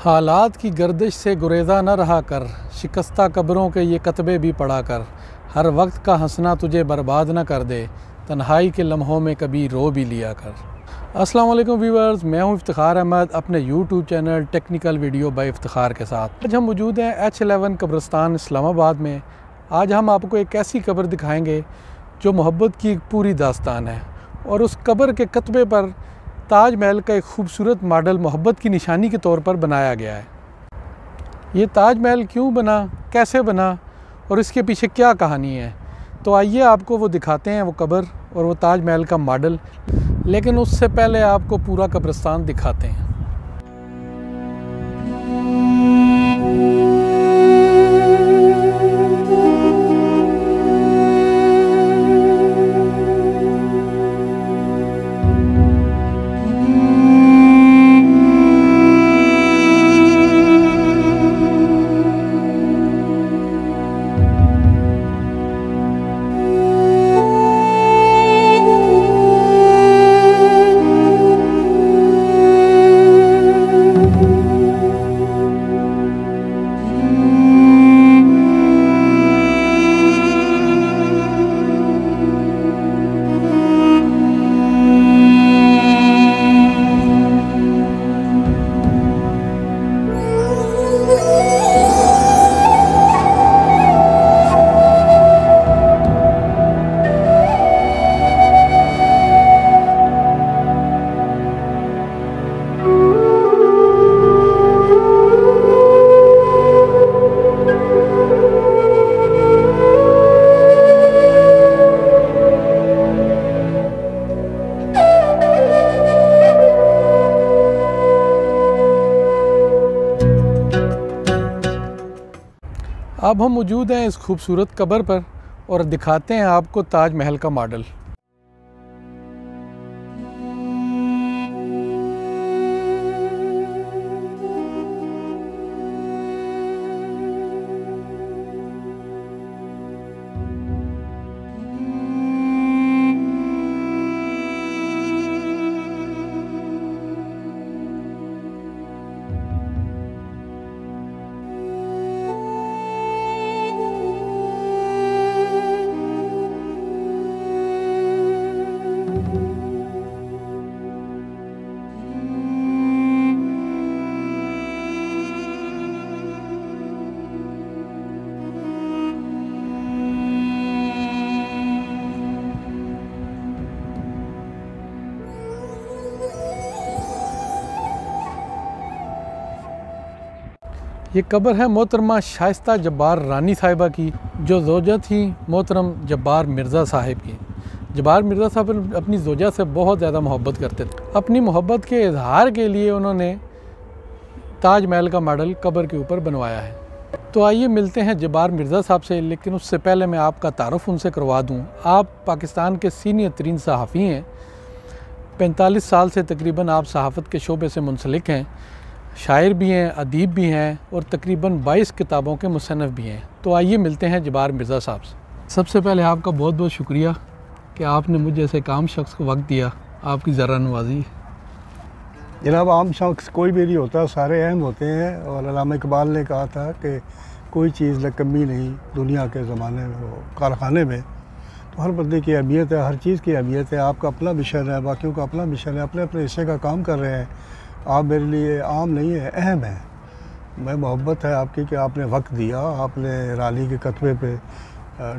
हालात की गर्दिश से गुरेज़ा न रहा कर, शिकस्ता कब्रों के ये कतबे भी पढ़ा कर। हर वक्त का हंसना तुझे बर्बाद न कर दे, तन्हाई के लम्हों में कभी रो भी लिया कर। अस्सलाम वालेकुम व्यूअर्स, मैं हूं इफ्तिखार अहमद अपने YouTube channel technical video by Iftikhar के साथ। आज हम मौजूद हैं H11 कब्रिस्तान इस्लामाबाद में। आज हम आपको एक ऐसी कब्र दिखाएंगे जो मोहब्बत की एक पूरी दास्तान है, और उस कब्र के कतबे पर ताज महल का एक खूबसूरत मॉडल मोहब्बत की निशानी के तौर पर बनाया गया है। ये ताज महल क्यों बना, कैसे बना और इसके पीछे क्या कहानी है, तो आइए आपको वो दिखाते हैं, वो कब्र और वो ताज महल का मॉडल। लेकिन उससे पहले आपको पूरा कब्रिस्तान दिखाते हैं। अब हम मौजूद हैं इस खूबसूरत कब्र पर और दिखाते हैं आपको ताज महल का मॉडल। ये कब्र है मोहतरमा शाइस्ता जब्बार रानी साहिबा की, जो ज़ौजा थी मोहतरम जब्बार मिर्ज़ा साहिब की। जब्बार मिर्ज़ा साहब अपनी ज़ौजा से बहुत ज़्यादा मोहब्बत करते थे। अपनी मोहब्बत के इजहार के लिए उन्होंने ताज महल का मॉडल कब्र के ऊपर बनवाया है। तो आइए मिलते हैं जब्बार मिर्ज़ा साहब से, लेकिन उससे पहले मैं आपका तारुफ़ उनसे करवा दूँ। आप पाकिस्तान के सीनियर तरीन सहाफ़ी हैं। 45 साल से तकरीबन आप सहाफ़त के शोबे से मुंसलिक हैं। शायर भी हैं, अदीब भी हैं और तकरीबन 22 किताबों के मुसन्निफ़ भी हैं। तो आइए मिलते हैं जब्बार मिर्ज़ा साहब से। सबसे पहले आपका बहुत बहुत शुक्रिया कि आपने मुझे ऐसे आम शख्स को वक्त दिया। आपकी ज़रा नवाजी। जनाब, आम शख्स कोई भी नहीं होता, सारे अहम होते हैं। और अल्लामा इकबाल ने कहा था कि कोई चीज़ कमी नहीं दुनिया के ज़माने में, वो कारखाने में। तो हर बंदे की अहमियत है, हर चीज़ की अहमियत है। आपका अपना मिशन है, बाकियों का अपना मिशन है, अपने अपने हिस्से का काम कर रहे हैं। आप मेरे लिए आम नहीं है, अहम है। मैं मोहब्बत है आपकी कि आपने वक्त दिया, आपने रानी के कतबे पे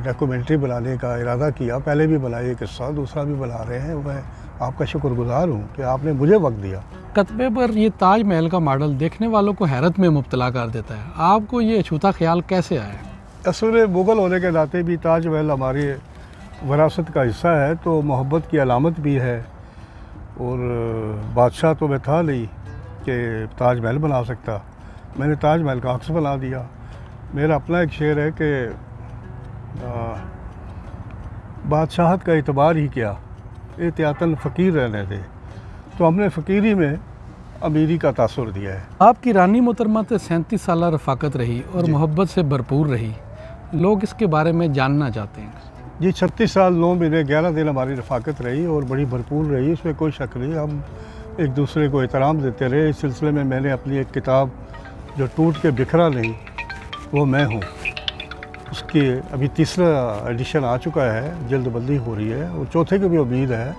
डॉक्यूमेंट्री बनाने का इरादा किया। पहले भी बनाई एक किस्सा, दूसरा भी बना रहे हैं। मैं आपका शुक्रगुज़ार हूँ कि आपने मुझे वक्त दिया। कतबे पर ये ताज महल का मॉडल देखने वालों को हैरत में मुब्तला कर देता है। आपको ये अछूता ख्याल कैसे आया? असल में मुग़ल होने के नाते भी ताज महल हमारी विरासत का हिस्सा है, तो मोहब्बत की अलामत भी है। और बादशाह तो मैं था नहीं कि ताज महल बना सकता, मैंने ताज महल का अक्स बना दिया। मेरा अपना एक शेर है कि बादशाहत का इतबार ही क्या, एहतियातन फ़कीर रहने दे। तो हमने फ़कीरी में अमीरी का तासुर दिया है। आपकी रानी मोहतरमा से 37 साल रफ़ाकत रही और मोहब्बत से भरपूर रही, लोग इसके बारे में जानना चाहते हैं। जी, 36 साल 9 महीने 11 दिन हमारी रफ़ाकत रही और बड़ी भरपूर रही, इसमें कोई शक नहीं। हम एक दूसरे को एहतराम देते रहे। इस सिलसिले में मैंने अपनी एक किताब जो टूट के बिखरा नहीं वो मैं हूँ। उसकी अभी तीसरा एडिशन आ चुका है, जल्दबंदी हो रही है और चौथे की भी उम्मीद है।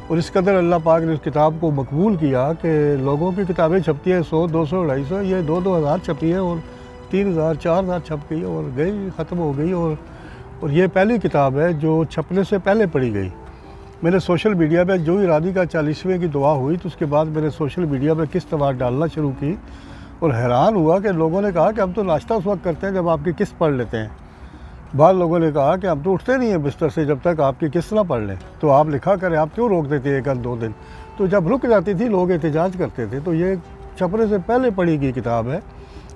और इस कदर अल्लाह पाक ने उस किताब को मकबूल किया कि लोगों की किताबें छपती हैं 100, 200, 250, ये 2-2 हज़ार छपी है और 3,000, 4,000 छप गई और गई, ख़त्म हो गई। और ये पहली किताब है जो छपने से पहले पढ़ी गई। मैंने सोशल मीडिया पे जो ईरानी का 40वें की दुआ हुई तो उसके बाद मैंने सोशल मीडिया पे किस्त डालना शुरू की और हैरान हुआ कि लोगों ने कहा कि हम तो नाश्ता उस वक्त करते हैं जब आपकी किस्त पढ़ लेते हैं। बाद लोगों ने कहा कि हम तो उठते नहीं हैं बिस्तर से जब तक आपकी किस्त ना पढ़ लें, तो आप लिखा करें, आप क्यों रोक देते हैं 1-2 दिन। तो जब रुक जाती थी लोग एहतजाज करते थे। तो ये छपने से पहले पढ़ी गई किताब है।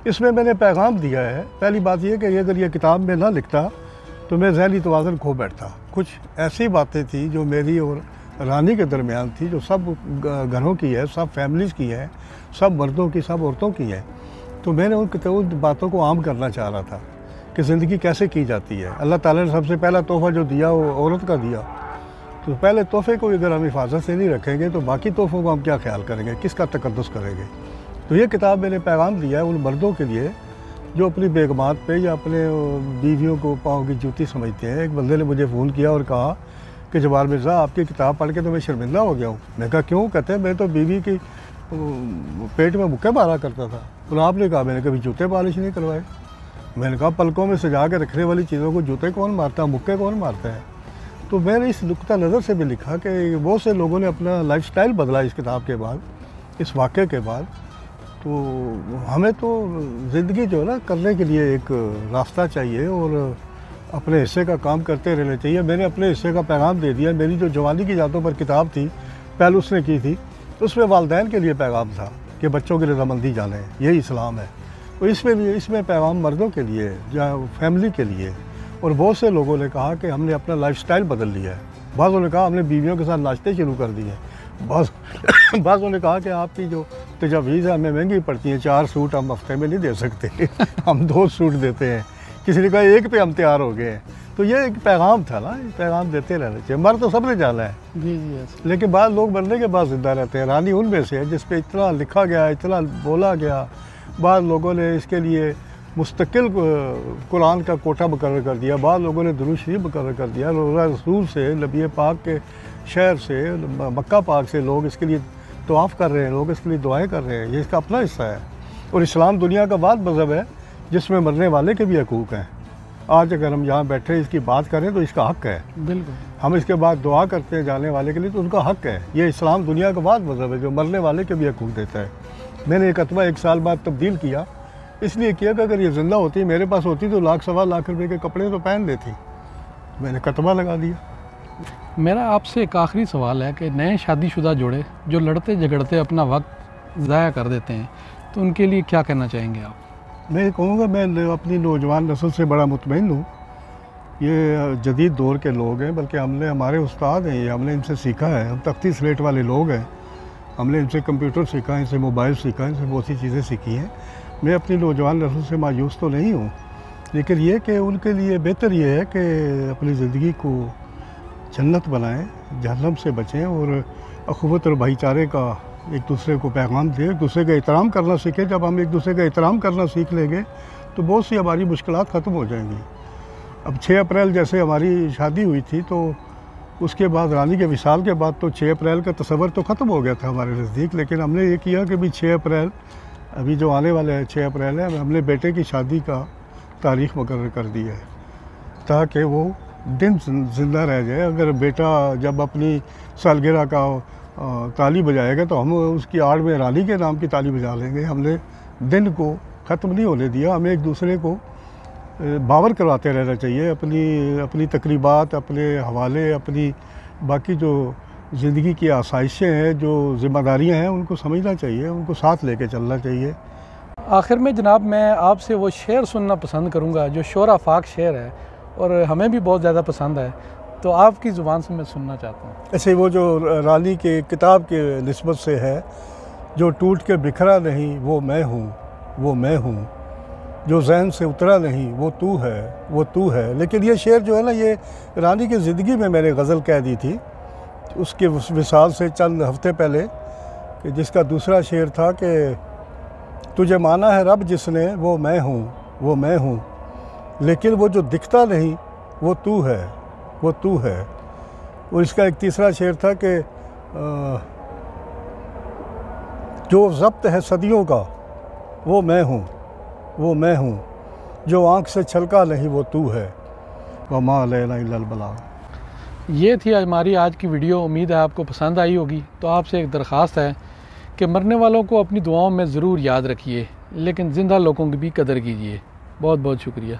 इसमें मैंने पैगाम दिया है। पहली बात यह कि अगर ये किताब में ना लिखता तो मैं ज़हनी तवाज़ुन खो बैठता। कुछ ऐसी बातें थी जो मेरी और रानी के दरमियान थी, जो सब घरों की है, सब फैमिलीज़ की है, सब मर्दों की, सब औरतों की है। तो मैंने उन बातों को आम करना चाह रहा था कि ज़िंदगी कैसे की जाती है। अल्लाह ताला ने सबसे पहला तोहफ़ा जो दिया वो औरत का दिया। तो पहले तोहफ़े को अगर हम हिफाजत से नहीं रखेंगे तो बाकी तोहफ़ों को हम क्या ख्याल करेंगे, किसका तकद्दुस करेंगे। तो ये किताब मैंने पैगाम दिया है उन मर्दों के लिए जो अपनी बेगमात पे या अपने बीवियों को पाँव की जूती समझते हैं। एक बंदे ने मुझे फ़ोन किया और कहा कि जवार मिर्ज़ा आपकी किताब पढ़ के तो मैं शर्मिंदा हो गया हूँ। मैं कहा क्यों? कहते हैं मैं तो बीवी की पेट में मुक्के मारा करता था। तो आपने कहा मैंने कभी जूते पॉलिश नहीं करवाए। मैंने कहा पलकों में सजा के रखने वाली चीज़ों को जूते कौन मारता है, मुक्के कौन मारता है। तो मैंने इस नुक्ता नज़र से भी लिखा कि बहुत से लोगों ने अपना लाइफस्टाइल बदला इस किताब के बाद, इस वाक़े के बाद। तो हमें तो ज़िंदगी जो है ना करने के लिए एक रास्ता चाहिए और अपने हिस्से का काम करते रहना चाहिए। मैंने अपने हिस्से का पैगाम दे दिया। मेरी जो जवानी की यादों पर किताब थी पहले उसने की थी, उसमें वालिदैन के लिए पैगाम था कि बच्चों की रज़ामंदी जाने, यही इस्लाम है। तो इसमें पैगाम मर्दों के लिए या फैमिली के लिए। और बहुत से लोगों ने कहा कि हमने अपना लाइफस्टाइल बदल लिया है। बाज़ों ने कहा हमने बीवियों के साथ नाश्ते शुरू कर दिए। बाज़ों ने कहा कि आपकी जो तजावीज़ है हमें महंगी पड़ती हैं, 4 सूट हम हफ्ते में नहीं दे सकते हम 2 सूट देते हैं। किसी ने कहा 1 पे हम तैयार हो गए हैं। तो ये एक पैगाम था ना, ये पैगाम देते रहना चाहिए। मर तो सबने जाना है जी, लेकिन बाद लोग मरने के बाद ज़िंदा रहते हैं। रानी उनमें से है जिस पे इतना लिखा गया, इतना बोला गया। बाद लोगों ने इसके लिए मुस्तकिल कुरान का कोटा मुकर्रर कर दिया, बाद लोगों ने दुरूद शरीफ मुकर्रर कर दिया। रोज़ा रसूल से, नबी पाक के शहर से, मक्का पाक से लोग इसके लिए तवाफ़ कर रहे हैं, लोग इसके लिए दुआएं कर रहे हैं। ये इसका अपना हिस्सा है। और इस्लाम दुनिया का वाद मज़हब है जिसमें मरने वाले के भी हकूक़ हैं। आज अगर हम यहाँ बैठे इसकी बात करें तो इसका हक़ है। बिल्कुल हम इसके बाद दुआ करते हैं जाने वाले के लिए तो उनका हक़ है। ये इस्लाम दुनिया का वाद मज़हब है जो मरने वाले के भी हकूक़ देता है। मैंने ये कतबा 1 साल बाद तब्दील किया, इसलिए किया कि अगर ये ज़िंदा होती, मेरे पास होती तो लाख सवा लाख रुपए के कपड़े तो पहन लेती। मैंने कतबा लगा दिया। मेरा आपसे एक आखिरी सवाल है कि नए शादीशुदा जोड़े जो लड़ते झगड़ते अपना वक्त ज़ाया कर देते हैं तो उनके लिए क्या कहना चाहेंगे आप? मैं कहूँगा मैं अपनी नौजवान नस्ल से बड़ा मुतमईन हूँ। ये जदीद दौर के लोग हैं, बल्कि हमारे उस्ताद हैं, ये हमने इनसे सीखा है। हम तख्ती स्लेट वाले लोग हैं, हमने इनसे कंप्यूटर सीखा, इनसे मोबाइल सीखा, इनसे बहुत सी चीज़ें सीखी हैं। मैं अपनी नौजवान नस्ल से मायूस तो नहीं हूँ, लेकिन ये कि उनके लिए बेहतर ये है कि अपनी ज़िंदगी को जन्नत बनाएं, जहन्नम से बचें और अखुवत और भाईचारे का एक दूसरे को पैगाम दें, एक दूसरे का एहतराम करना सीखें। जब हम एक दूसरे का एहतराम करना सीख लेंगे तो बहुत सी हमारी मुश्किलात ख़त्म हो जाएंगी। अब 6 अप्रैल जैसे हमारी शादी हुई थी तो उसके बाद रानी के विसाल के बाद तो 6 अप्रैल का तस्वर तो ख़त्म हो गया था हमारे नज़दीक। लेकिन हमने ये किया कि भी 6 अप्रैल अभी जो आने वाला है 6 अप्रैल है, हमने बेटे की शादी का तारीख़ मुकर्रर कर दी है ताकि वो दिन ज़िंदा रह जाए। अगर बेटा जब अपनी सालगिरह का ताली बजाएगा तो हम उसकी आड़ में रानी के नाम की ताली बजा लेंगे। हमने दिन को ख़त्म नहीं होने दिया। हमें एक दूसरे को बावर करवाते रहना चाहिए। अपनी तकरीबात, अपने हवाले, अपनी बाकी जो ज़िंदगी की आसाइशें हैं, जो ज़िम्मेदारियाँ हैं, उनको समझना चाहिए, उनको साथ लेके चलना चाहिए। आखिर में जनाब मैं आपसे वो शेर सुनना पसंद करूँगा जो शोर आफाक शेर है और हमें भी बहुत ज़्यादा पसंद है, तो आपकी ज़ुबान से मैं सुनना चाहता हूँ। ऐसे वो जो रानी के किताब के निस्बत से है, जो टूट के बिखरा नहीं वो मैं हूँ, वो मैं हूँ, जो ज़हन से उतरा नहीं वो तू है, वो तू है। लेकिन ये शेर जो है ना, ये रानी की ज़िंदगी में मैंने गज़ल कह दी थी उसके विसाल से चंद हफ्ते पहले, कि जिसका दूसरा शेर था कि तुझे माना है रब जिसने वो मैं हूँ, लेकिन वो जो दिखता नहीं वो तू है। और इसका एक तीसरा शेर था कि जो ज़ब्त है सदियों का वो मैं हूँ, जो आँख से छलका नहीं वो तू है। वमा अलैना इल्लल बलाग। ये थी हमारी आज की वीडियो। उम्मीद है आपको पसंद आई होगी। तो आपसे एक दरख्वास्त है कि मरने वालों को अपनी दुआओं में ज़रूर याद रखिए, लेकिन ज़िंदा लोगों की भी कदर कीजिए। बहुत बहुत शुक्रिया।